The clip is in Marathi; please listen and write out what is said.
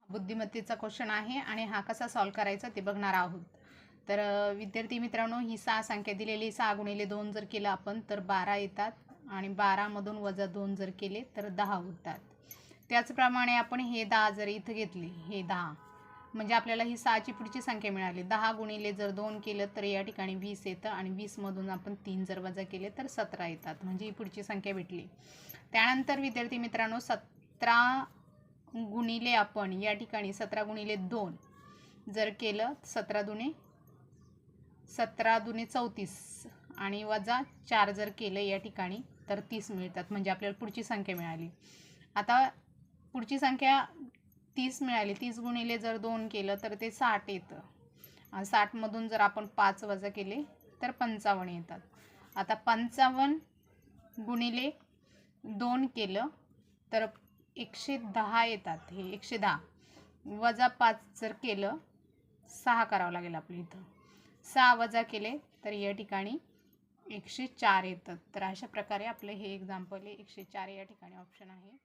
बुद्धिमत्तेचा क्वेश्चन आहे आणि हा कसा सॉल्व करायचा ते बघणार आहोत। तर विद्यार्थी मित्रांनो, ही 6 संख्या दिलेली 6 गुणिले 2 जर केलं आपण तर 12 येतात आणि 12 मधून वजा 2 जर केले तर 10 होतात। त्याचप्रमाणे आपण हे 10 जर इथं घेतले, हे 10 म्हणजे आपल्याला ही 6 ची पुढची संख्या मिळाली। 10 गुणिले जर 2 केलं तर या ठिकाणी 20 येतं आणि 20 मधून आपण 3 जर वजा केले तर 17 येतात, म्हणजे ही पुढची संख्या भेटली। त्यानंतर विद्यार्थी मित्रांनो, 17 गुणिले आपण या ठिकाणी 17 गुणिले 2 जर केलं, 17 दुणे 34 आणि वजा 4 जर केलं या ठिकाणी तर 30 मिळतात, म्हणजे आपल्याला पुढची संख्या मिळाली। आता पुढची संख्या 30 मिळाली। 30 गुणिले जर 2 केलं तर ते 60 येतं आणि 60 मधून जर आपण 5 वजा केले तर 55 येतात। आता 55 गुणिले 2 केलं तर 110 येतात। हे 110 वजा 5 जर केलं, 6 करावं लागेल आपल्या इथं। 6 वजा केले तर या ठिकाणी 104 येतात। तर अशा प्रकारे आपलं हे एक्झाम्पल आहे, 104 या ठिकाणी ऑप्शन आहे।